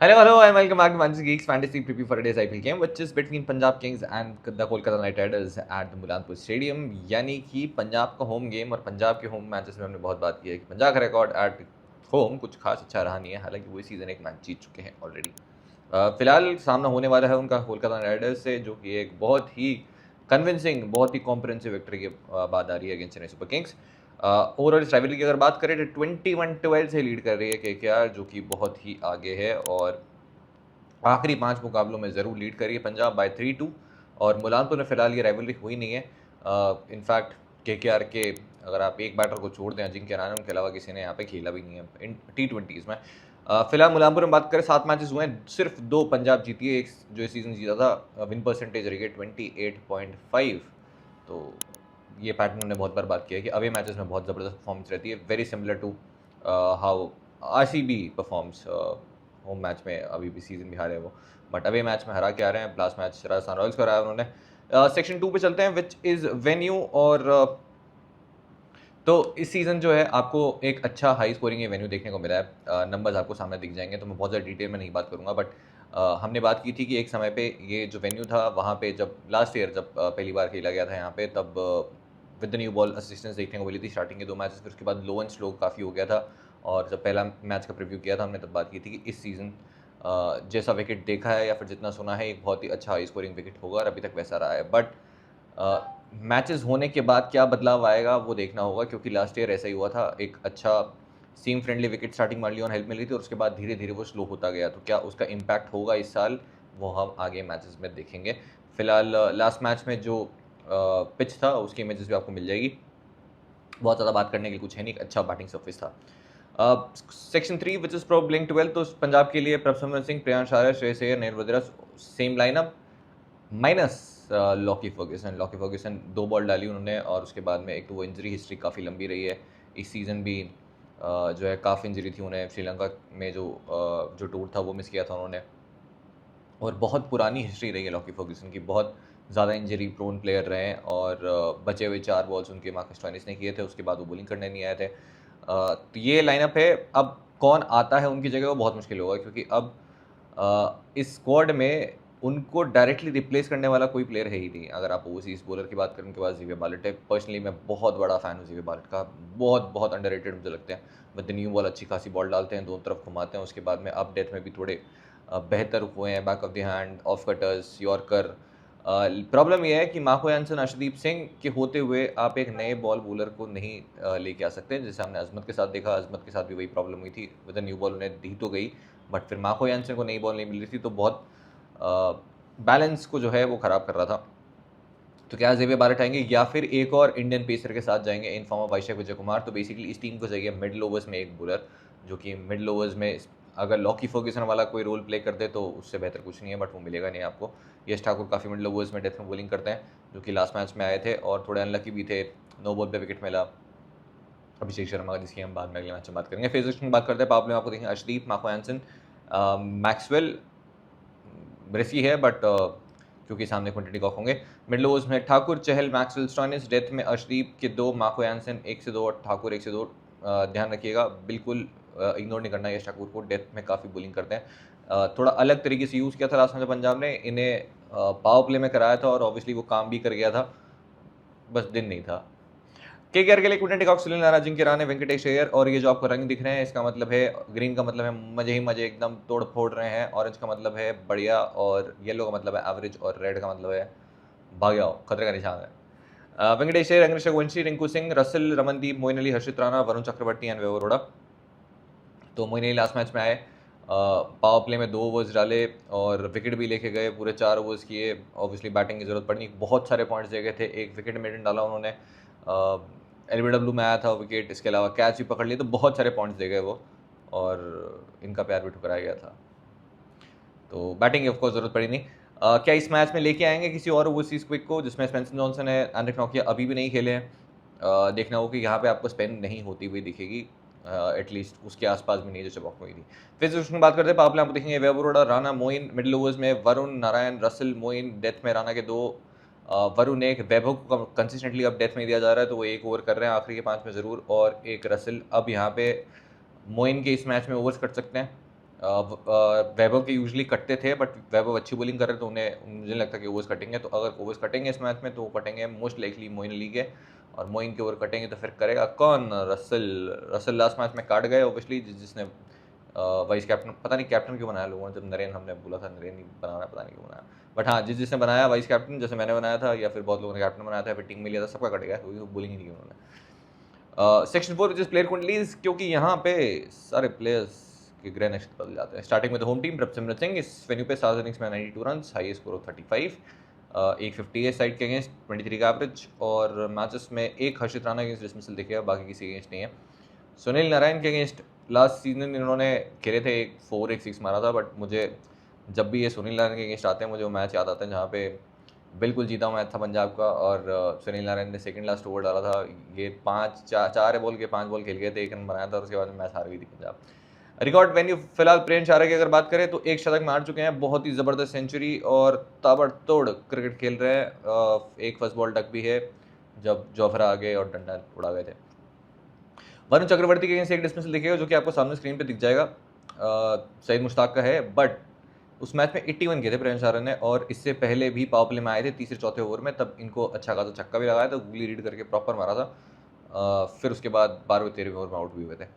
Hello, and welcome back to Manchester Geeks Fantasy Preview for today's IPL game, which is between Punjab Kings and the Kolkata Knight Riders at the Mulanpur Stadium. यानी कि पंजाब का home game और पंजाब के home matches में हमने बहुत बात की है कि पंजाब का रिकॉर्ड एट होम कुछ खास अच्छा रहा नहीं है, हालांकि वो सीज़न एक मैच जीत चुके हैं ऑलरेडी। फिलहाल सामना होने वाला है उनका कोलकाता नाइट राइडर्स से, जो कि एक बहुत ही कन्विंसिंग, बहुत ही कॉम्प्रिहेंसिव विक्ट्री के बाद आ रही है against Chennai super Kings. Overall इस राइवलरी की अगर बात करें तो 21-12 से लीड कर रही है केकेआर, जो कि बहुत ही आगे है और आखिरी 5 मुकाबलों में ज़रूर लीड करी है पंजाब बाय 3-2। और मुलानपुर में फिलहाल ये राइवलरी हुई नहीं है। इनफैक्ट केकेआर के अगर आप एक बैटर को छोड़ दें अजिंक्य रहाणे, उनके अलावा किसी ने यहाँ पे खेला भी नहीं है इन T20s में। फिलहाल मुलानपुर में बात करें 7 मैचेस हुए हैं, सिर्फ 2 पंजाब जीती है। एक जो इस सीज़न जीता था, विन परसेंटेज रही है 28.5। तो ये पैटर्न हमने बहुत बार बात किया है कि अवे मैचेस में बहुत ज़बरदस्त परफॉर्मेंस रहती है, very similar to how RCB performs home match में। अभी भी सीजन भी हारे वो, बट अवे मैच में हरा के आ रहे हैं। लास्ट मैच राजस्थान रॉयल्स को हराया उन्होंने। सेक्शन 2 पे चलते हैं, विच इज़ वेन्यू। और तो इस सीज़न जो है आपको एक अच्छा हाई स्कोरिंग ये वेन्यू देखने को मिला है। नंबर्स आपको सामने दिख जाएंगे, तो मैं बहुत ज़्यादा डिटेल में नहीं बात करूँगा, बट हमने बात की थी कि एक समय पे ये जो वेन्यू था वहाँ पे जब लास्ट ईयर जब पहली बार खेला गया था यहाँ पे, तब with the new ball assistance देखने को मिली थी स्टार्टिंग के 2 मैचेस, फिर उसके बाद लो एंड स्लो काफ़ी हो गया था। और जब पहला मैच का प्रीव्यू किया था हमने, तब बात की थी कि इस सीज़न जैसा विकेट देखा है या फिर जितना सुना है, एक बहुत ही अच्छा हाई स्कोरिंग विकेट होगा, और अभी तक वैसा रहा है। बट मैचेस होने के बाद क्या बदलाव आएगा वो देखना होगा, क्योंकि लास्ट ईयर ऐसा ही हुआ था। एक अच्छा सीम फ्रेंडली विकेट स्टार्टिंग मार लिया और हेल्प मिली थी, और उसके बाद धीरे धीरे वो स्लो होता गया। तो क्या उसका इम्पैक्ट होगा इस साल, वो हम आगे मैचेस में देखेंगे। फिलहाल लास्ट मैच में जो पिच था उसकी इमेजेस भी आपको मिल जाएगी। बहुत ज़्यादा बात करने के लिए कुछ है नहीं, अच्छा बैटिंग सर्फेस था। Section 3 which is pro blink 12, तो पंजाब के लिए Prabhsimran Singh, Priyansh Arya, Shreyas Iyer, Nayan Wadhera, same lineup minus Lockie Ferguson. Lockie Ferguson 2 ball डाली उन्होंने, और उसके बाद में एक तो वो इंजरी हिस्ट्री काफ़ी लंबी रही है। इस सीज़न भी जो है काफ़ी इंजरी थी उन्हें। श्रीलंका में जो टूर था वो मिस किया था उन्होंने, और बहुत पुरानी हिस्ट्री रही है लॉकी फर्ग्यूसन की। बहुत ज़्यादा इंजरी प्रोन प्लेयर रहे हैं, और बचे हुए 4 बॉल्स उनके मार्कस स्टोइनिस ने किए थे, उसके बाद वो बॉलिंग करने नहीं आए थे। तो ये लाइनअप है। अब कौन आता है उनकी जगह वो बहुत मुश्किल होगा, क्योंकि अब इस स्क्वाड में उनको डायरेक्टली रिप्लेस करने वाला कोई प्लेयर है ही नहीं। अगर आप ओवरसीज बॉलर की बात करें, उनके पास ज़ीवे बालट है। पर्सनली मैं बहुत बड़ा फ़ैन हूँ ज़ीवे बालट का, बहुत बहुत अंडररेटेड मुझे लगते हैं। विद द न्यू बॉल अच्छी खासी बॉल डालते हैं, दोनों तरफ घुमाते हैं, उसके बाद में अप डेथ में भी थोड़े बेहतर हुए हैं। Back of the hand, of cutters, yorker. Problem यह है कि माको यानसन, अर्शदीप सिंह के होते हुए आप एक नए बॉल बॉलर को नहीं लेके आ सकते, जैसे हमने अजमत के साथ देखा। अजमत के साथ भी वही प्रॉब्लम हुई थी, विद द न्यू बॉल उन्हें दी तो गई, बट फिर माको यानसन को नई बॉल नहीं मिल रही थी, तो बहुत बैलेंस को जो है वो ख़राब कर रहा था। तो क्या ज़ेवियर बालट आएंगे, या फिर एक और इंडियन पेसर के साथ जाएंगे इन फॉर्म ऑफ अभिषेक विजय कुमार। तो बेसिकली इस टीम को चाहिए मिडल ओवर्स में एक बॉलर, जो कि मिडल ओवर्स में अगर लॉकी फर्ग्यूसन वाला कोई रोल प्ले कर दे तो उससे बेहतर कुछ नहीं है, बट वो मिलेगा नहीं आपको। यश ठाकुर काफ़ी मिडल ओवर्स में डेथ में बॉलिंग करते हैं, जो कि लास्ट मैच में आए थे और थोड़े अनलकी भी थे। नो बॉल पे विकेट मिला अभिषेक शर्मा, जिसकी हम बाद में अगले मैच में बात करेंगे। फिजिक्स की बात करते हैं, पावर प्ले में आपको देखेंगे अर्शदीप, माको यानसन, मैक्सवेल रिस्की है, बट क्योंकि सामने क्विंटन डी कॉक होंगे। मिडल ओवर्स में ठाकुर, चहल, मैक्सवेल, स्टोइनिस। डेथ में अर्शदीप के 2, माको यानसन 1 से 2 और ठाकुर 1 से 2। ध्यान रखिएगा, बिल्कुल इग्नोर नहीं करना यश ठाकुर को, डेथ में काफ़ी बॉलिंग करते हैं। थोड़ा अलग तरीके से यूज़ किया था लास्ट में पंजाब ने इन्हें, पावर प्ले में कराया था, और ऑब्वियसली वो काम भी कर गया था, बस दिन नहीं था। केकेआर के लिए Quinton de Kock, Sunil Narine, Ajinkya Rahane, Venkatesh Iyer. और ये जो आपको रंग दिख रहे हैं, इसका मतलब है ग्रीन का मतलब है मजे ही मजे, एकदम तोड़ फोड़ रहे हैं। ऑरेंज का मतलब है बढ़िया, और येलो का मतलब है एवरेज, और रेड का मतलब है भाग जाओ, खतरे का निशान है। वेंकटेश अय्यर, अंग्रेज Raghuvanshi, Rinku Singh, Russell, Ramandeep, Moeen Ali, Harshit Rana, Varun Chakravarthy and Vaibhav Arora. तो मोइन अली लास्ट मैच में आए, पावर प्ले में 2 ओवर्स डाले और विकेट भी लेके गए, पूरे 4 ओवर्स किए। ऑब्वियसली बैटिंग की जरूरत पड़नी, बहुत सारे पॉइंट्स दे गए थे। एक विकेट मेडन डाला उन्होंने, LBW में आया था विकेट, इसके अलावा कैच भी पकड़ लिए, तो बहुत सारे पॉइंट्स दे गए वो, और इनका प्यार भी ठुकराया गया था। तो बैटिंग की ऑफकोर्स जरूरत पड़ी नहीं। क्या इस मैच में लेके आएंगे किसी और ओवरसीज क्विक को, जिसमें स्पेंसर जॉनसन है, एंड्रिक नोकिया अभी भी नहीं खेले हैं। देखना होगा कि यहाँ पे आपको स्पेन नहीं होती हुई दिखेगी, एटलीस्ट उसके आसपास भी नहीं जो चौक हुई थी। फिर उसमें बात करते हैं पावर प्ले, आपको देखेंगे वैभव अरोड़ा, राणा, मोइन। मिडिल ओवर्स में वरुण, नारायण, रसल, मोइन। डेथ में राणा के 2, वरुण 1, वैभव को कंसिस्टेंटली अब डेथ में दिया जा रहा है, तो वो 1 ओवर कर रहे हैं आखिरी के 5 में ज़रूर, और 1 रसल। अब यहाँ पे मोइन के इस मैच में ओवर्स कट सकते हैं, वैभव के यूजुअली कटते थे, बट वैभव अच्छी बॉलिंग कर रहे तो उन्हें मुझे नहीं लगता कि ओवर्स कटेंगे। तो अगर ओवर्स कटेंगे इस मैच में तो वो कटेंगे मोस्ट लाइकली मोइन अली के, और मोइन के ओवर कटेंगे तो फिर करेगा कौन? रसल। रसल लास्ट मैच में काट गए ऑब्वियसली, जिसने वाइस कैप्टन, पता नहीं कैप्टन क्यों बनाया लोगों ने, जब नरेन हमने बोला था नरेन ही बनाना, पता नहीं क्यों बनाया। बट हाँ, जिसने बनाया वाइस कैप्टन, जैसे मैंने बनाया था या फिर बहुत लोगों ने कैप्टन बनाया था, फिर टीम में लिया था, सबका कट गया, क्योंकि बोलिंग ही नहीं की उन्होंने। सेक्शन 4 विच प्लेयर कुंडलीज, क्योंकि यहाँ पे सारे प्लेयर्स के ग्रह नक्षत्र बदल जाते हैं। स्टार्टिंग में द होम टीम प्रभसिमरत सिंह, इस वेन्यू पे 7 इनिंग्स में 92 रन, हाईएस्ट स्कोर ऑफ 35, 150 है साइड के अगेंस्ट, 23 का एवरेज, और मैचेस में एक हर्षित राणा अगेंस्ट डिसमिसल दिखेगा, बाकी किसी अगेंस्ट नहीं है। सुनील नारायण के अगेंस्ट लास्ट सीजन इन्होंने खेले थे, एक 4 एक 6 मारा था, बट मुझे जब भी ये सुनील नारायण के अगेंस्ट आते हैं मुझे वो मैच याद आता है जहाँ पे बिल्कुल जीता हुआ मैच था पंजाब का, और सुनील नारायण ने सेकंड लास्ट ओवर डाला था। ये 4 बॉल के 5 बॉल खेल गए थे, 1 रन बनाया था, और उसके बाद मैच हार गई थी पंजाब। रिकॉर्ड वेन्यू फिलहाल प्रेम चारा की अगर बात करें तो एक शतक मार चुके हैं, बहुत ही ज़बरदस्त सेंचुरी और ताबड़तोड़ क्रिकेट खेल रहे हैं। एक फर्स्ट बॉल डक भी है जब जोफ्रा आ गए और डंडा उड़ा गए थे। वरुण चक्रवर्ती के अगेंस्ट एक डिसमिसल दिखेगा जो कि आपको सामने स्क्रीन पे दिख जाएगा, सईद मुश्ताक का है, बट उस मैच में 81 किए थे प्रेम चारा ने, और इससे पहले भी पावर प्ले में आए थे तीसरे चौथे ओवर में, तब इनको अच्छा खासा छक्का भी लगाया था, गूगली रीड करके प्रॉपर मारा था। फिर उसके बाद 12वें 13वें ओवर में आउट भी हुए थे।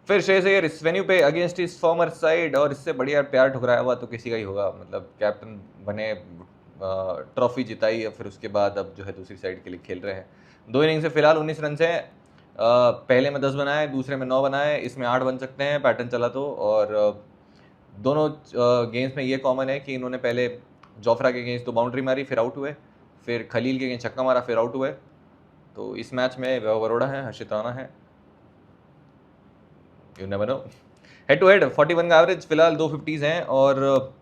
फिर श्रेयस अय्यर इस वेन्यू पे अगेंस्ट इस फॉर्मर साइड, और इससे बढ़िया प्यार ठुकराया हुआ तो किसी का ही होगा, मतलब कैप्टन बने, ट्रॉफी जिताई, और फिर उसके बाद अब जो है दूसरी साइड के लिए खेल रहे हैं। 2 इनिंग से फिलहाल 19 रन से, पहले में 10 बनाए, दूसरे में 9 बनाए, इसमें 8 बन सकते हैं पैटर्न चला तो। और दोनों गेम्स में ये कॉमन है कि इन्होंने पहले जोफ्रा के अगेंस्ट तो बाउंड्री मारी, फिर आउट हुए, फिर खलील के अगेंस्ट छक्का मारा, फिर आउट हुए। तो इस मैच में वैभव अरोड़ा है, हर्षित राणा है, you never know. Head to head 41 का एवरेज, फिलहाल 250s हैं, और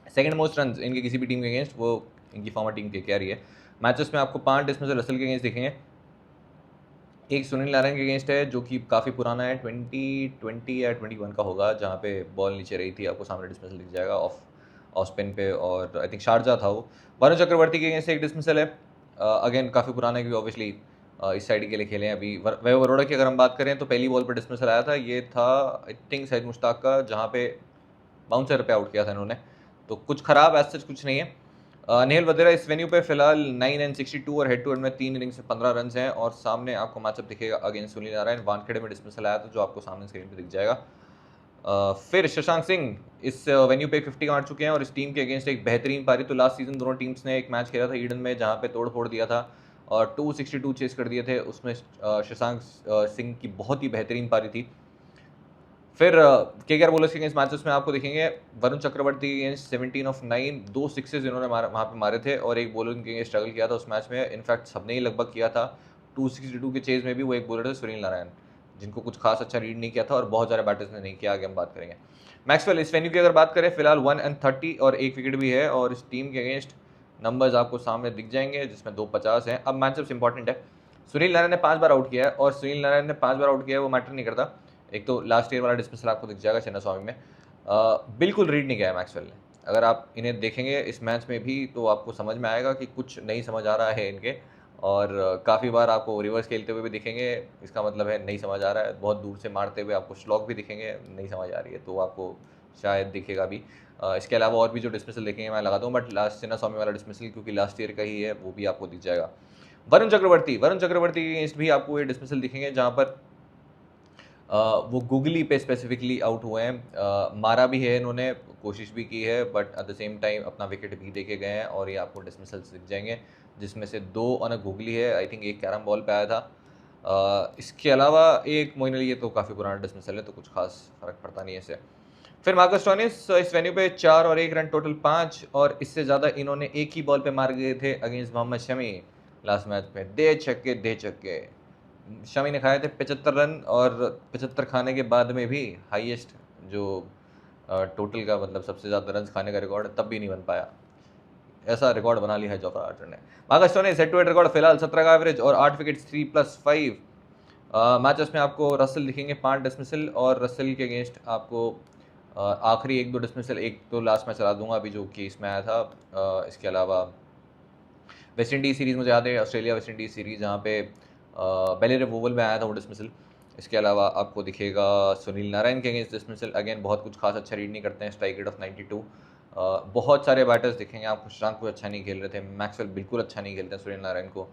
सेकंड मोस्ट रन इनके किसी भी टीम के अगेंस्ट, वो इनकी फॉर्मर टीम के कैरी है। मैचेस में आपको 5 डिसमिसल रसल के अगेंस्ट दिखेंगे, एक सुनील नारायण के अगेंस्ट है जो कि काफ़ी पुराना है, 2020 या 21 का होगा, जहाँ पे बॉल नीचे रही थी, आपको सामने डिसमिसल दिख जाएगा ऑफ स्पिन पे, और आई थिंक शारजा था वो। वरुण चक्रवर्ती के अगेंस्ट एक डिसमिसल है, अगेन काफ़ी पुराना है क्योंकि ऑब्वियसली इस साइड के लिए खेले हैं अभी। वैभव अरोड़ा की अगर हम बात करें तो पहली बॉल पर डिसमिसल आया था, ये था आई थिंक सईद मुश्ताक का, जहाँ पे बाउंसर पे आउट किया था इन्होंने, तो कुछ खराब ऐसा कुछ नहीं है। नेहल वधेरा इस वेन्यू पे फिलहाल 9 and 62, और हेड टू हेड में 3 इनिंग्स से 15 रन हैं, और सामने आपको मैचअप दिखेगा अगेंस्ट सुनील नारायण, वानखेड़े में डिसमिसल आया था जो आपको सामने स्क्रीन पे दिख जाएगा। फिर शशांक सिंह इस वेन्यू पे 50 मार चुके हैं, और इस टीम के अगेंस्ट एक बेहतरीन पारी, तो लास्ट सीजन दोनों टीम्स ने एक मैच खेला था ईडन में जहाँ पे तोड़ फोड़ दिया था और 262 चेस कर दिए थे, उसमें शशांक सिंह की बहुत ही बेहतरीन पारी थी। फिर केकेआर बॉलर्स के अगेंस्ट मैचेस में आपको दिखेंगे वरुण चक्रवर्ती के अगेंस्ट 17 ऑफ 9, 2 सिक्सेस इन्होंने वहाँ पे मारे थे, और एक बॉलर के अगेंस्ट स्ट्रगल किया था उस मैच में, इनफैक्ट सबने ही लगभग किया था। 262 के चेज में भी वो एक बॉलर थे सुनील नारायण, जिनको कुछ खास अच्छा रीड नहीं किया था, और बहुत सारे बैटर्स ने नहीं किया, आगे हम बात करेंगे। मैक्सवेल इस वेन्यू की अगर बात करें फिलहाल 1 and 30 और 1 विकेट भी है, और इस टीम के अगेंस्ट नंबर्स आपको सामने दिख जाएंगे जिसमें 250 हैं। अब मैचअप्स इंपॉर्टेंट है, सुनील नारायण ने 5 बार आउट किया है, और सुनील नारायण ने 5 बार आउट किया है वो मैटर नहीं करता, एक तो लास्ट ईयर वाला डिसमिसल आपको दिख जाएगा चेन्नई स्वामी में, बिल्कुल रीड नहीं किया है मैक्सवेल ने। अगर आप इन्हें देखेंगे इस मैच में भी तो आपको समझ में आएगा कि कुछ नहीं समझ आ रहा है इनके, और काफ़ी बार आपको रिवर्स खेलते हुए भी दिखेंगे, इसका मतलब है नहीं समझ आ रहा है। बहुत दूर से मारते हुए आपको स्लॉग भी दिखेंगे, नहीं समझ आ रही है तो आपको शायद दिखेगा भी। इसके अलावा और भी जो डिसमिसल देखेंगे मैं लगा दूँ, बट लास्ट चेन्नई स्वामी वाला डिसमिसल क्योंकि लास्ट ईयर का ही है वो भी आपको दिख जाएगा। वरुण चक्रवर्ती के अगेंस्ट भी आपको ये डिसमिसल दिखेंगे जहाँ पर वो गूगली पे स्पेसिफिकली आउट हुए हैं, मारा भी है इन्होंने, कोशिश भी की है, but at the same time अपना विकेट भी देके गए हैं, और ये आपको डिसमिसल्स दिख जाएंगे जिसमें से 2 ऑन अ गूगली है, आई थिंक एक कैरम बॉल पे आया था। इसके अलावा एक मोइन अली, ये तो काफ़ी पुराना डिसमिसल है तो कुछ खास फर्क पड़ता नहीं है इससे। फिर मार्कस स्टोइनिस इस वेन्यू पे 4 और 1 रन टोटल 5, और इससे ज़्यादा इन्होंने एक ही बॉल पे मार गए थे against Mohammed Shami last match में, दे छक्के। शमी ने खाए थे 75 रन, और 75 खाने के बाद में भी हाईएस्ट जो टोटल का मतलब सबसे ज़्यादा रन खाने का रिकॉर्ड तब भी नहीं बन पाया, ऐसा रिकॉर्ड बना लिया है जोफ्रा आर्चर ने। Marcus Stoinis head to head record फिलहाल 17 का एवरेज और 8 विकेट 3+5। मैचेस में आपको रसल दिखेंगे 5 डिसमिसल, और रसल के अगेंस्ट आपको आखिरी 1-2 डिसमिसल, एक तो लास्ट मैं चला दूंगा अभी जो कि इसमें आया था। इसके अलावा वेस्ट इंडीज़ सीरीज़ मुझे याद है, ऑस्ट्रेलिया वेस्ट इंडीज़ सीरीज़ जहाँ पे बेलेर ओवल में आया था वो डिसमिसल, इसके अलावा आपको दिखेगा सुनील नारायण के अगेंस्ट डिसमिसल, अगेन बहुत कुछ खास अच्छा रीड नहीं करते हैं, स्ट्राइक रेट ऑफ 92। बहुत सारे बैटर्स दिखेंगे आपको, शशांक कुछ अच्छा नहीं खेल रहे थे, मैक्सवेल बिल्कुल अच्छा नहीं खेलते हैं सुनील नारायण को,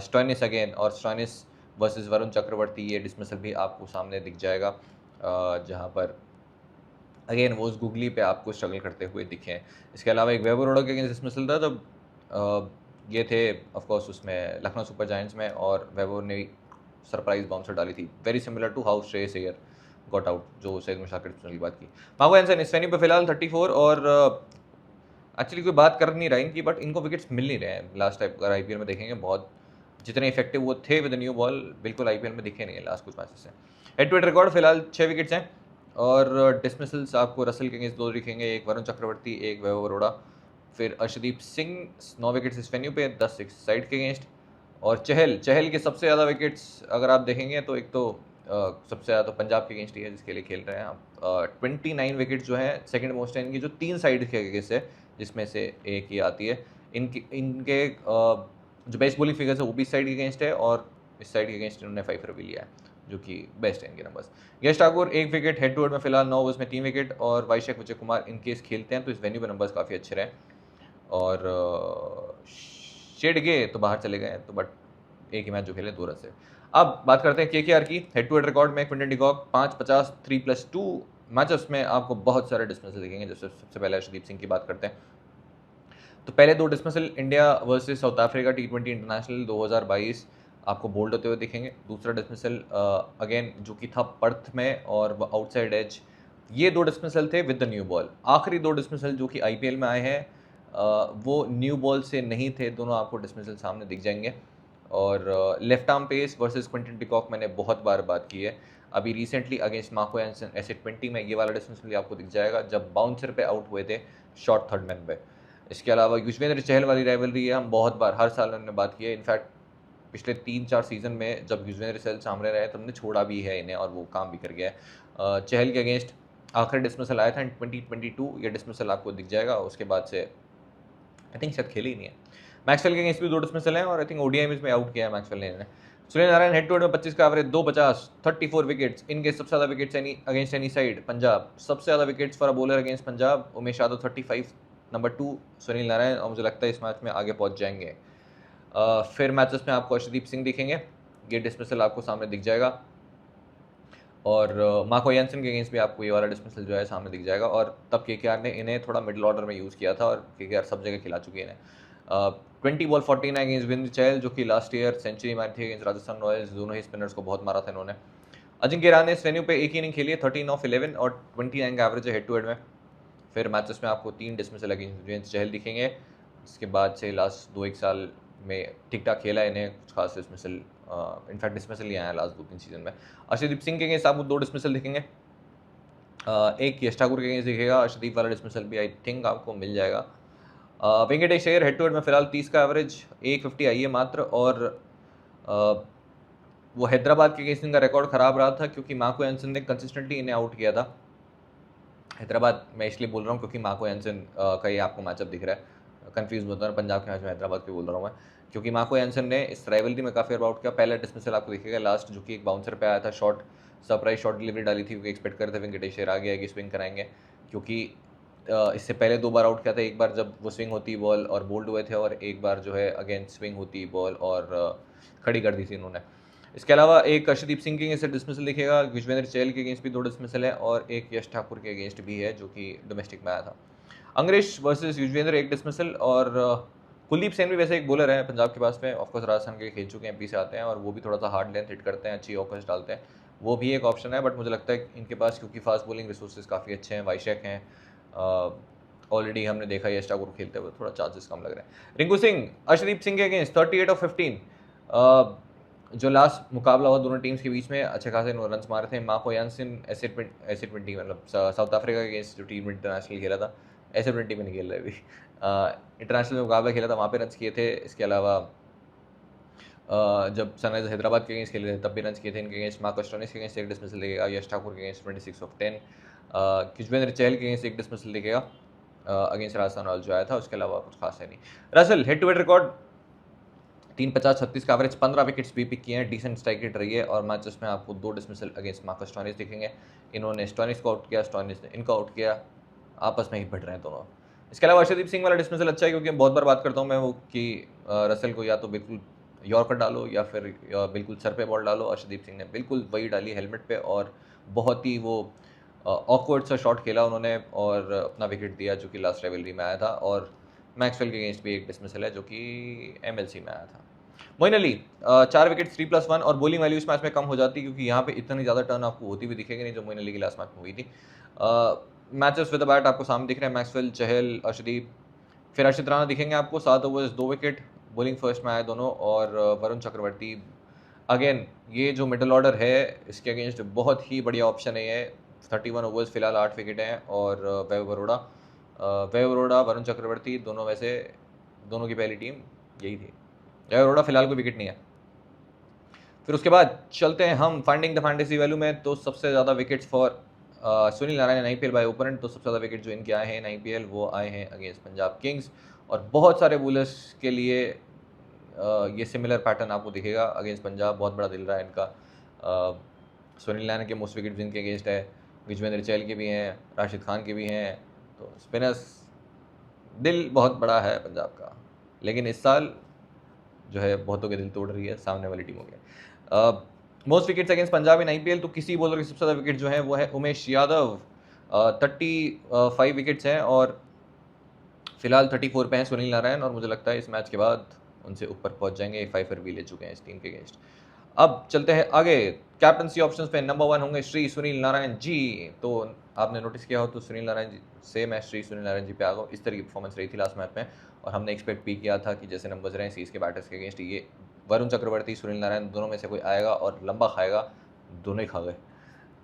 स्टोइनिस अगेन, और स्टोइनिस वर्सेस वरुण चक्रवर्ती, ये डिसमिसल भी आपको सामने दिख जाएगा, जहाँ पर अगेन वो उस गूगली पे आपको स्ट्रगल करते हुए दिखे हैं। इसके अलावा एक वैभव रोड़ा के अगेंस्ट डिसमिसल था, जब ये थे ऑफकोर्स उसमें लखनऊ सुपर जायंट्स में, और वैभव ने सरप्राइज बाउंसर डाली थी, very similar to how Shreyas Iyer got out, जो सैयद मुश्ताक डिसमिसल की बात की। मार्को एंसन इस वेन्यू पे फिलहाल 34, और एक्चुअली कोई बात कर नहीं रहा इनकी, बट इनको विकेट्स मिल नहीं रहे हैं लास्ट टाइम, अगर आईपीएल में देखेंगे बहुत जितने इफेक्टिव वो थे विद न्यू बॉल, बिल्कुल आईपीएल में दिखे नहीं है लास्ट कुछ मैचेस से। हेड टू हेड रिकॉर्ड फिलहाल 6 विकेट्स हैं, और डिसमिसल्स आपको रसल के अगेंस्ट 2 दिखेंगे, एक वरुण चक्रवर्ती, एक वैभव अरोड़ा, फिर अर्शदीप सिंह 9 विकेट्स इस वेन्यू पे, 10 सिक्स साइड के अगेंस्ट, और चहल के सबसे ज़्यादा विकेट्स अगर आप देखेंगे तो एक तो सबसे ज़्यादा तो पंजाब के अगेंस्ट ही है जिसके लिए खेल रहे हैं आप, 29 विकेट्स जो है सेकंड मोस्ट है इनकी, जो 3 साइड के अगेंस्ट है, जिसमें से एक ही आती है। इनके जो बेस्ट बॉलिंग फिगर्स है वो भी इस साइड के अगेंस्ट है, और इस साइड के अगेंस्ट इन्होंने 5 रन भी लिया है, जो कि बेस्ट है इनके numbers. Yash Thakur 1 wicket, head to head में फिलहाल 9 ओवर्स में 3 विकेट, और वाइशेख विजय कुमार इन केस खेलते हैं तो इस वेन्यू पे नंबर्स काफ़ी अच्छे रहे, और शेडगे तो बाहर चले गए हैं, तो बट एक ही मैच जो खेले 2 रन से। अब बात करते हैं केकेआर की। हेड टू हेड रिकॉर्ड में क्विंटन डिकॉक 5-50 3+2 मैचेस में आपको बहुत सारे डिसमिसल दिखेंगे। जैसे सबसे पहले अर्शदीप सिंह की बात करते हैं, तो पहले 2 dismissal India versus south Africa T20 international 2022 आपको बोल्ड होते हुए दिखेंगे। दूसरा डिसमिसल अगेन जो कि था पर्थ में और आउटसाइड एज, ये 2 डिसमिसल थे विद द न्यू बॉल। आखिरी 2 डिसमिसल जो कि आईपीएल में आए हैं वो न्यू बॉल से नहीं थे, दोनों आपको डिसमिसल सामने दिख जाएंगे। और left arm pace versus Quinton de Kock मैंने बहुत बार बात की है, अभी रिसेंटली अगेंस्ट मार्को एंसन ऐसे 20 में ये वाला डिसमिसल आपको दिख जाएगा जब बाउंसर पे आउट हुए थे शॉर्ट थर्ड मैन पे। इसके अलावा युजवेंद्र चहल वाली राइवलरी है, हम बहुत बार हर साल हमने बात की है, इनफैक्ट पिछले 3-4 सीजन में जब युजवेंद्र चहल सामने रहे तो हमने छोड़ा भी है इन्हें, और वो काम भी कर गया है। चहल के अगेंस्ट आखिरी डिसमिसल आया था इन 2022, ये डिसमिसल आपको दिख जाएगा, उसके बाद से आई थिंक शायद खेले ही नहीं है। मैक्सवेल के अगेंस्ट भी 2 डिसमिसल हैं, और आई थिंक ओडीआई में आउट किया है मैक्सवेल ने इन्हें। Sunil Narine head to head में 25 का एवरेज, 250 34 विकेट्स, इनके सबसे ज़्यादा wickets against any side Punjab, सबसे ज़्यादा wickets for a bowler against Punjab Umesh Yadav 35, number 2 Sunil Narayan, और मुझे लगता है इस मैच में आगे पहुंच जाएंगे। फिर मैचेस में आपको अर्शदीप सिंह दिखेंगे, ये डिसमिसल आपको सामने दिख जाएगा, और मार्को यानसन के अगेंस्ट भी आपको ये वाला डिसमिसल जो है सामने दिख जाएगा। और तब केकेआर ने इन्हें थोड़ा मिडिल ऑर्डर में यूज़ किया था, और केकेआर सब जगह खिला चुकी है इन्हें। 20 बॉल 49 अगेंस्ट विंद्र चहल, जो कि लास्ट ईयर सेंचुरी मारी थी अगेंस्ट राजस्थान रॉयल्स, दोनों ही स्पिनर्स को बहुत मारा था इन्होंने। अजिंक्य रहाणे इस वेन्यू पे एक ही इनिंग खेली है, 13 ऑफ 11 और 29 का एवरेज है हेड टू हेड में। फिर मैचेस में आपको 3 डिसमिसल अगेंस्ट विंद्र चहल दिखेंगे, इसके बाद से लास्ट 2-1 साल में ठीक ठाक खेला है, इन्हें कुछ खास डिसमिसल इनफैक्ट डिसमिसल ही आया लास्ट 2-3 सीजन में। अर्शदीप सिंह के अगेंस्ट आपको 2 डिसमिसल दिखेंगे, एक यश ठाकुर के अगेंस्ट दिखेगा, अर्शदीप वाला डिसमिसल भी आई थिंक आपको मिल जाएगा। Venkatesh Iyer head to head में फिलहाल 30 का एवरेज, 150 आई है मात्र, और वो हैदराबाद के अगेंस्ट इनका रिकॉर्ड ख़राब रहा था क्योंकि मार्को यानसन ने कंसिस्टेंटली इन्हें आउट किया था। हैदराबाद मैं इसलिए बोल रहा हूँ क्योंकि मार्को यानसन का ये आपको मैचअप दिख रहा है, कंफ्यूज होता है पंजाब के मैच में हैदराबाद के बोल रहा हूँ मैं, क्योंकि मार्को यानसन ने इस राइवलरी में काफ़ी आउट किया। पहला डिसमिसल आपको दिखेगा लास्ट, जो कि एक बाउंसर पे आया था, शॉर्ट सरप्राइज शॉर्ट डिलीवरी डाली थी, क्योंकि एक्सपेक्ट करते थे वेंकटेश अय्यर आगे आगे स्विंग कराएंगे, क्योंकि इससे पहले 2 बार आउट किया था, एक बार जब वो स्विंग होती बॉल और बोल्ड हुए थे, और एक बार जो है अगेन स्विंग होती बॉल और खड़ी कर दी थी इन्होंने। इसके अलावा एक अर्शदीप सिंह के अगेंस्ट डिसमिसल दिखेगा, युजवेंद्र चहल के अगेंस्ट भी 2 डिसमिसल है, और एक यश ठाकुर के अगेंस्ट भी है जो कि डोमेस्टिक में आया था। अंग्रेज वर्सेस युजवेंद्र 1 डिसमिसल, और कुलदीप सेन भी वैसे एक बॉलर है पंजाब के पास में, ऑफकोर्स राजस्थान के खेल चुके हैं, एमपी से आते हैं, और वो भी थोड़ा सा हार्ड लेंथ हिट करते हैं, अच्छी ऑकर्स डालते हैं, वो भी एक ऑप्शन है। बट मुझे लगता है इनके पास क्योंकि फास्ट बॉलिंग रिसोर्सेज काफ़ी अच्छे हैं, वाइशेक हैं, ऑलरेडी हमने देखा यश ठाकुर खेलते हुए, थोड़ा चांसेस कम लग रहे हैं। रिंकू सिंह अर्शदीप सिंह के अगेंस्ट 38 ऑफ 15, जो लास्ट मुकाबला हुआ दोनों टीम्स के बीच में अच्छे खासे रन मारे थे। मार्को यानसन ऐसे 20 मतलब साउथ अफ्रीका के अगेंस्ट जो टीम इंटरनेशनल खेला था, ऐसे 20 में नहीं खेल रहे अभी, इंटरनेशनल मुकाबला खेला था वहाँ पे रन किए थे। इसके अलावा जब सनराइजर्स हैदराबाद के अगेंस्ट खेले थे तब भी रन किए थे इनके अगेंस्ट। मार्को स्टोइनिस के अगेंस्ट 1 डिसमिसल दिखेगा, यश ठाकुर के अगेंस्ट 26 ऑफ 10, युजवेंद्र चहल के अगेंस्ट 1 डिसमिसल दिखेगा अगेंस्ट राजस्थान रॉयल्स जो आया था, उसके अलावा कुछ खास है नहीं। Russell head to head record 3.50-36 का एवरेज, 15 विकेट्स भी पिक किए हैं, डिसेंट स्ट्राइक रेट रही है। और मैचेस में आपको 2 डिसमिसल अगेंस्ट मार्कस स्टोइनिस दिखेंगे। इन्होंने स्टोइनिस को आउट किया, स्टोइनिस ने इनको आउट किया, आपस में ही भिड़ रहे हैं दोनों। इसके अलावा अर्शदीप सिंह वाला डिसमिसल अच्छा है, क्योंकि बहुत बार बात करता हूँ मैं वो कि रसेल को या तो बिल्कुल यॉर्कर डालो या फिर बिल्कुल सर पे बॉल डालो। अर्शदीप सिंह ने बिल्कुल वही डाली हेलमेट पे, और बहुत ही वो ऑकवर्ड सा शॉट खेला उन्होंने और अपना विकेट दिया, जो कि लास्ट राइवलरी में आया था। और मैक्सवेल के अगेंस्ट भी एक डिसमिसल है, जो कि एमएलसी में आया था। मोइन अली 4 विकेट 3+1, और बॉलिंग वैल्यू इस मैच में कम हो जाती है, क्योंकि यहाँ पे इतनी ज़्यादा टर्न आपको होती हुई दिखेगी नहीं जो मोइन अली की लास्ट मैच में हुई थी। मैचेस विद द बैट आपको सामने दिख रहे हैं, मैक्सवेल, चहल, अर्शदीप, फिर अर्शित राणा दिखेंगे आपको 7 ओवर्स 2 विकेट, बॉलिंग फर्स्ट में आए दोनों। और वरुण चक्रवर्ती, अगेन ये जो मिडल ऑर्डर है इसके अगेंस्ट बहुत ही बढ़िया ऑप्शन है ये। 31 ओवर्स फिलहाल 8 विकेट हैं। और वैभव अरोड़ा, वरुण चक्रवर्ती, दोनों में से दोनों की पहली टीम यही थी। वैभव अरोड़ा फिलहाल कोई विकेट नहीं है। फिर उसके बाद चलते हैं हम फाइंडिंग द फैंटेसी वैल्यू में। तो सबसे ज़्यादा wickets for Sunil Narine IPL by opponent, तो सबसे ज़्यादा विकेट जो इनके आए हैं आईपीएल वो आए हैं अगेंस्ट पंजाब किंग्स। और बहुत सारे बॉलर्स के लिए ये सिमिलर पैटर्न आपको दिखेगा अगेंस्ट पंजाब। बहुत बड़ा दिल रहा है इनका। सुनील नारायण के मोस्ट विकेट जिनके अगेंस्ट है, युजवेंद्र चहल के भी हैं, राशिद खान के भी हैं। तो स्पिनर्स दिल बहुत बड़ा है पंजाब का, लेकिन इस साल जो है बहुतों के दिल तोड़ रही है सामने वाली टीमों के। Most wickets against Punjab in IPL, तो किसी बॉलर के सबसे ज़्यादा विकेट जो है वो है उमेश यादव, 35 विकेट्स हैं। और फिलहाल 34 पे हैं सुनील नारायण, और मुझे लगता है इस मैच के बाद उनसे ऊपर पहुंच जाएंगे। 5 भी ले चुके हैं इस टीम के अगेंस्ट। अब चलते हैं आगे। कैप्टनसी ऑप्शंस पे नंबर 1 होंगे श्री सुनील नारायण जी। तो आपने नोटिस किया हो तो सुनील नारायण जी से मैं श्री सुनील नारायण जी पे आ गया। इस तरह की परफॉर्मेंस रही थी लास्ट मैच में, और हमने एक्सपेक्ट भी किया था कि जैसे नंबर्स रहे सीरीज के बैटर्स के अगेंस्ट, ये वरुण चक्रवर्ती, सुनील नारायण दोनों में से कोई आएगा और लंबा खाएगा। दोनों ही खा गए।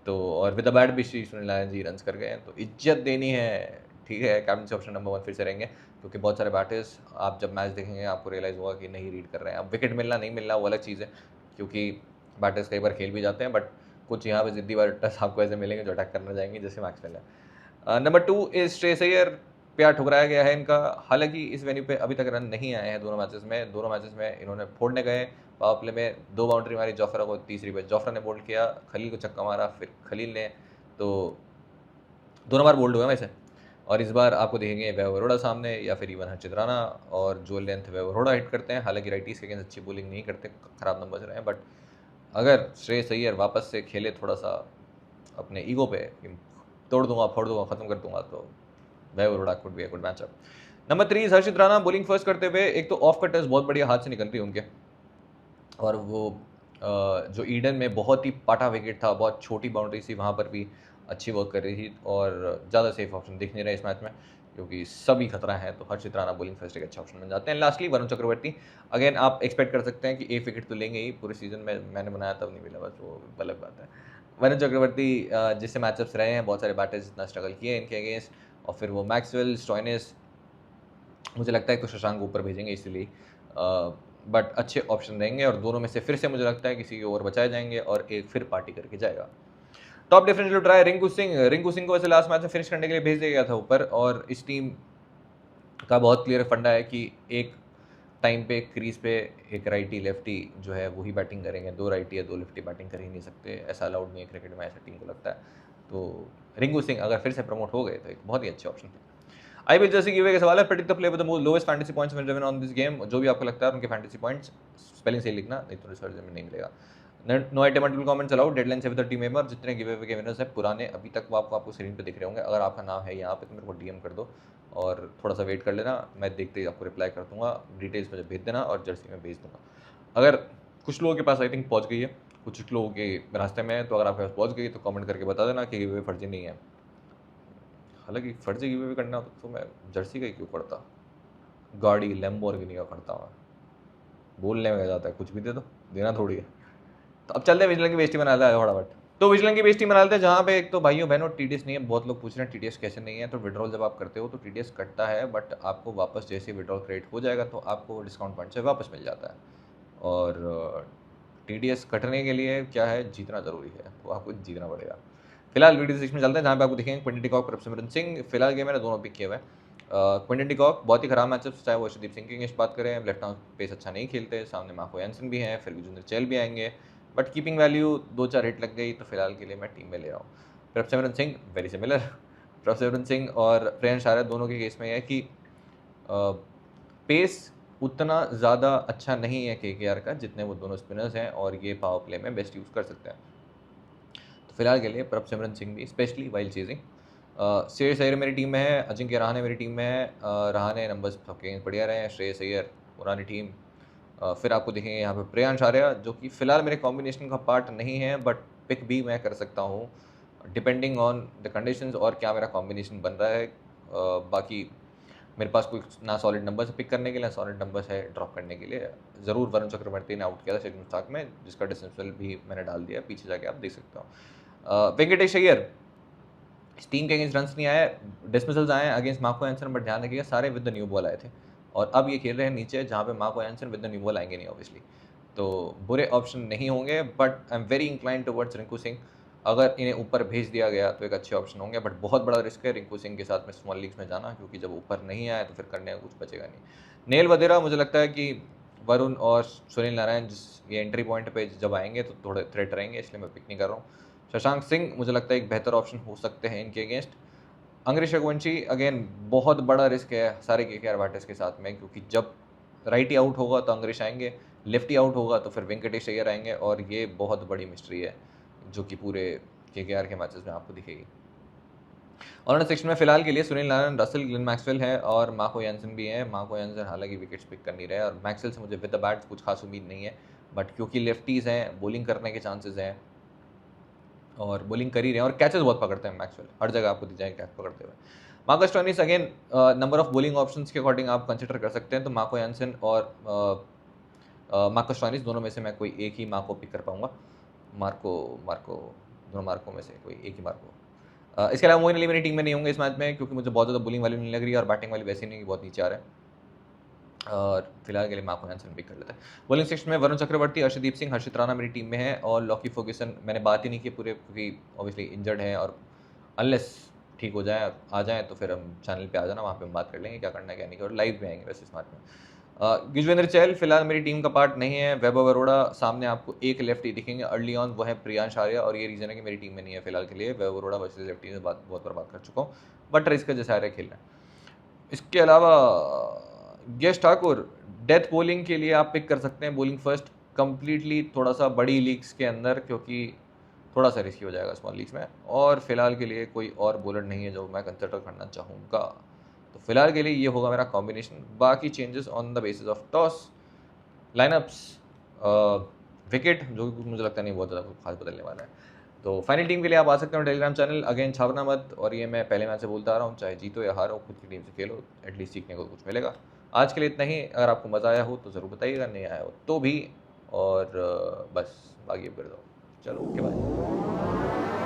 तो और विद द बैट भी श्री सुनील नारायण जी रन कर गए हैं, तो इज्जत देनी है। ठीक है, कैप्टनसी ऑप्शन नंबर 1 फिर से रहेंगे, क्योंकि बहुत सारे बैटर्स आप जब मैच देखेंगे आपको रियलाइज़ होगा कि नहीं रीड कर रहे हैं। अब विकेट मिलना नहीं मिलना वो अलग चीज़ है, क्योंकि बैटर्स कई बार खेल भी जाते हैं, बट कुछ यहाँ पे जिद्दी बैटर्स आपको ऐसे मिलेंगे जो अटैक करना चाहेंगे, जैसे मैक्सवेल है। नंबर 2 इज श्रेयस अय्यर, प्यार ठुकराया गया है इनका। हालांकि इस वेन्यू पे अभी तक रन नहीं आए हैं दोनों मैचेस में इन्होंने फोड़ने गए। पावर प्ले में 2 बाउंड्री मारी जोफ्रा को, तीसरी पे जोफ्रा ने बोल्ड किया, खलील को छक्का मारा, फिर खलील ने, तो दोनों बार बोल्ड हुए वैसे। और इस बार आपको देखेंगे वैभव अरोड़ा सामने, या फिर इवन हर्षित राणा, और जो लेंथ वैभव अरोड़ा हिट करते हैं। हालांकि राइटीज के अगेंस्ट अच्छी बॉलिंग नहीं करते, खराब नंबर रहे हैं, बट अगर श्रेयस अय्यर वापस से खेले थोड़ा सा अपने ईगो पे, तोड़ दूंगा, फोड़ दूंगा, खत्म कर दूंगा, तो Vaibhav Arora could be a good matchup. Number 3 Harshit Rana, bowling first करते हुए एक तो ऑफ कटर्स बहुत बढ़िया हाथ से निकल रही है उनके, और वो जो ईडन में बहुत ही पाटा विकेट था, बहुत छोटी बाउंड्री थी, वहाँ पर भी अच्छी वर्क कर रही थी। और ज़्यादा सेफ ऑप्शन दिख नहीं रहा इस मैच में, क्योंकि सभी खतरा है, तो हर्षित राणा बॉलिंग फर्स्ट एक अच्छा ऑप्शन बन जाते हैं। लास्टली वरुण चक्रवर्ती, अगेन आप एक्सपेक्ट कर सकते हैं कि 1 विकेट तो लेंगे ही। पूरे सीजन में मैंने बनाया तब नहीं मिला, बस वो अलग बात है। वरुण चक्रवर्ती जिससे मैचअप्स रहे हैं, बहुत सारे बैटर्स जितना स्ट्रगल किए इनके अगेंस्ट, और फिर वो मैक्सवेल, स्टोइनिस, मुझे लगता है तो शशांक को ऊपर भेजेंगे इसलिए, बट अच्छे ऑप्शन रहेंगे। और दोनों में से फिर से मुझे लगता है किसी के ओवर बचाए जाएंगे और एक फिर पार्टी करके जाएगा। Top differential try Rinku Singh को वैसे लास्ट मैच में फिनिश करने के लिए भेज दिया गया था ऊपर, और इस टीम का बहुत क्लियर फंडा है कि एक टाइम पे क्रीज पे एक राइटी लेफ्टी जो है वही बैटिंग करेंगे। 2 राइटी या 2 लेफ्टी बैटिंग कर ही नहीं सकते, ऐसा अलाउड नहीं है क्रिकेट में, ऐसा टीम को लगता है। तो रिंकू सिंह अगर फिर से प्रमोट हो गए तो एक बहुत ही अच्छे ऑप्शन है। आईपीएल जैसे गिवे का सवाल है, predict the player with the lowest fantasy points when driven on this game. जो भी आपको लगता है उनके फैंटेसी पॉइंट्स स्पेलिंग सही लिखना, नहीं तो रिसर्च में नहीं मिलेगा। No item multiple comments allowed, deadline से विद द टीम मेंबर। जितने गिवे के विनर्स हैं पुराने अभी तक वो आपको स्क्रीन पे दिख रहे होंगे। अगर आपका नाम है यहाँ पे तो मेरे को डीएम कर दो, और थोड़ा सा वेट कर लेना, मैं देखते ही आपको रिप्लाई कर दूंगा। डिटेल्स मुझे भेज देना और जर्सी में भेज दूंगा। अगर कुछ लोगों के पास आई थिंक पहुँच गई है, कुछ लोगों के रास्ते में है, तो अगर आपके पास पहुँच गई तो कमेंट करके बता देना कि गिवे फर्जी नहीं है। हालांकि फर्जी गिवे भी करना तो मैं जर्सी का ही क्यों करता, गाड़ी लैम्बोर्गिनी का करता हूँ। बोलने में जाता है, कुछ भी दे दो, देना थोड़ी है। तो अब चलते हैं विजिलेंस की बेइज्जती मनाते हैं फटाफट। तो विजिलेंस की बेइज्जती मनाते हैं जहाँ पे एक तो भाइयों बहनों टीडीएस नहीं है। बहुत लोग पूछ रहे हैं टीडीएस कैसे नहीं है, तो विड्रॉल जब आप करते हो तो टीडीएस कटता है, बट आपको वापस जैसे विड्रॉल क्रेडिट हो जाएगा तो आपको डिस्काउंट पॉइंट से वापस मिल जाता है। और टीडीएस कटने के लिए क्या है, जीतना जरूरी है, तो आपको जीतना पड़ेगा। फिलहाल वीडियो 6 में चलते हैं, जहाँ पे आपको दिखेंगे क्विंटन डी कॉक और सिमरन सिंह। फिलहाल गेम मैंने दोनों पिक किए हुए हैं। क्विंटन डिकॉक बहुत ही खराब मैचअप्स, चाहे वो अर्शदीप सिंह की अगेंस्ट बात करें, लेफ्ट आर्म पेस अच्छा नहीं खेलते, सामने मार्को यानसन भी हैं, फिर युजवेंद्र चहल भी आएंगे, बट कीपिंग वैल्यू 2-4 हिट लग गई तो फिलहाल के लिए मैं टीम में ले रहा हूँ। प्रभसिमरन सिंह वेरी सिमिलर, प्रभसिमरन सिंह और प्रियांश आर्या दोनों के केस में यह है कि पेस उतना ज़्यादा अच्छा नहीं है केकेआर का जितने वो दोनों स्पिनर्स हैं, और ये पावर प्ले में बेस्ट यूज़ कर सकते हैं। तो फिलहाल के लिए प्रभसिमरन सिंह भी specially while chasing. Shreyas Iyer मेरी टीम में है, अजिंक्य रहाणे मेरी टीम में है। रहाणे नंबर्स सबके बढ़िया रहे हैं, श्रेयस अय्यर पुरानी टीम। फिर आपको देखेंगे यहाँ पे प्रियांश आर्या, जो कि फिलहाल मेरे कॉम्बिनेशन का पार्ट नहीं है, बट पिक भी मैं कर सकता हूँ डिपेंडिंग ऑन द कंडीशंस और क्या मेरा कॉम्बिनेशन बन रहा है। बाकी मेरे पास कोई ना सॉलिड नंबर्स है पिक करने के लिए, ना सॉलिड नंबर्स है ड्रॉप करने के लिए। ज़रूर वरुण चक्रवर्ती ने आउट किया था शेख मुश्ताक में, जिसका डिस्मिसल भी मैंने डाल दिया, पीछे जाके आप देख सकते हो। वेंकटेश अय्यर, इस टीम के अगेंस्ट रन्स नहीं आए, डिसमिसल्स आए अगेंस्ट मार्को यानसन, बट ध्यान रखिएगा सारे विद द न्यू बॉल आए थे, और अब ये खेल रहे हैं नीचे जहाँ पे Marco Jansen with the new ball आएंगे नहीं ऑब्वियसली, तो बुरे ऑप्शन नहीं होंगे। But I am very incline towards Rinku Singh. अगर इन्हें ऊपर भेज दिया गया तो एक अच्छे ऑप्शन होंगे, बट बहुत बड़ा रिस्क है रिंकू सिंह के साथ में स्मॉल लीग्स में जाना, क्योंकि जब ऊपर नहीं आए तो फिर करने का कुछ बचेगा नहीं। नेल वधेरा, मुझे लगता है कि वरुण और सुनील नारायण जिस ये एंट्री पॉइंट पे जब आएंगे तो थोड़े थ्रेट रहेंगे, इसलिए मैं पिक नहीं कर रहा हूँ। शशांक सिंह मुझे लगता है एक बेहतर ऑप्शन हो सकते हैं इनके अगेंस्ट। अंग्रेज रघुवंशी अगेन बहुत बड़ा रिस्क है सारे केकेआर बैटर्स के साथ में, क्योंकि जब राइट ही आउट होगा तो अंग्रेज आएंगे, लेफ्ट ही आउट होगा तो फिर वेंकटेश अय्यर आएंगे, और ये बहुत बड़ी मिस्ट्री है जो कि पूरे केकेआर के मैचेस में आपको दिखेगी। ऑनर सेक्शन में फिलहाल के लिए Sunil Narayan, Russell, Glenn Maxwell है और मार्को यानसन भी है। मार्को यानसन हालांकि विकेट्स पिक कर नहीं रहे, और मैक्सवेल से मुझे विद द बैट कुछ खास उम्मीद नहीं है, बट क्योंकि लेफ्टीज़ हैं, बॉलिंग करने के चांसेस हैं और बॉलिंग कर ही रहे हैं, और कैचेस बहुत पकड़ते हैं मैक्सवेल, हर जगह आपको दी जाएंगे कैच पकड़ते हुए। Marcus Stoinis again number of bowling options के अकॉर्डिंग आप कंसिडर कर सकते हैं, तो मार्को यानसन और मार्कस स्टोइनिस दोनों में से मैं कोई एक ही मार्को पिक कर पाऊंगा। मार्को मार्को दोनों मार्को में से कोई एक ही मार्को। इसके अलावा मोइन अली मेरी टीम में नहीं होंगे इस मैच में, क्योंकि मुझे बहुत ज़्यादा बॉलिंग वाली नहीं लग रही है, और बैटिंग वाली वैसे नहीं कि बहुत नीचे आ रहा है, और फिलहाल के लिए मार्को यानसन पिक कर लेते हैं। बॉलिंग सेक्शन में वरुण चक्रवर्ती, अर्शदीप सिंह, हर्षित राणा मेरी टीम में है, और लॉकी फर्ग्यूसन मैंने बात ही नहीं की पूरे, क्योंकि ऑब्वियसली इंजर्ड है, और अनलेस ठीक हो जाए आ जाए तो फिर हम चैनल पे आ जाना, वहाँ पे हम बात कर लेंगे क्या करना है क्या नहीं, और लाइव भी आएंगे वैसे इस मैच में। युजवेंद्र चहल फिलहाल मेरी टीम का पार्ट नहीं है। वैभव अरोड़ा, सामने आपको एक लेफ्टी दिखेंगे अर्ली ऑन, वो है प्रियांश आर्या, और ये रीज़न है कि मेरी टीम में नहीं है फिलहाल के लिए। वैभव अरोड़ा वर्सेस लेफ्टी से बहुत बार बात कर चुका हूँ, बट रिस्क जैसे आर्या खेल रहे हैं। इसके अलावा यश ठाकुर, डेथ बॉलिंग के लिए आप पिक कर सकते हैं, बॉलिंग फर्स्ट कंप्लीटली थोड़ा सा बड़ी लीग्स के अंदर, क्योंकि थोड़ा सा रिस्की हो जाएगा स्मॉल लीग्स में, और फिलहाल के लिए कोई और बॉलर नहीं है जो मैं कंसिडर करना चाहूँगा। तो फिलहाल के लिए ये होगा मेरा कॉम्बिनेशन। बाकी changes on the basis of toss, line-ups, wicket, जो कि मुझे लगता नहीं बहुत ज़्यादा कुछ खास बदलने वाला है। तो फाइनल टीम के लिए आप आ सकते हो टेलीग्राम चैनल, अगेन छापना मत, और ये मैं पहले मैच से बोलता आ रहा हूँ, चाहे जीतो या हारो खुद की टीम से खेलो, एटलीस्ट सीखने को कुछ मिलेगा। आज के लिए इतना ही। अगर आपको मज़ा आया हो तो ज़रूर बताइएगा, नहीं आया हो तो भी, और बस बाकी कर दो। चलो ओके बाय।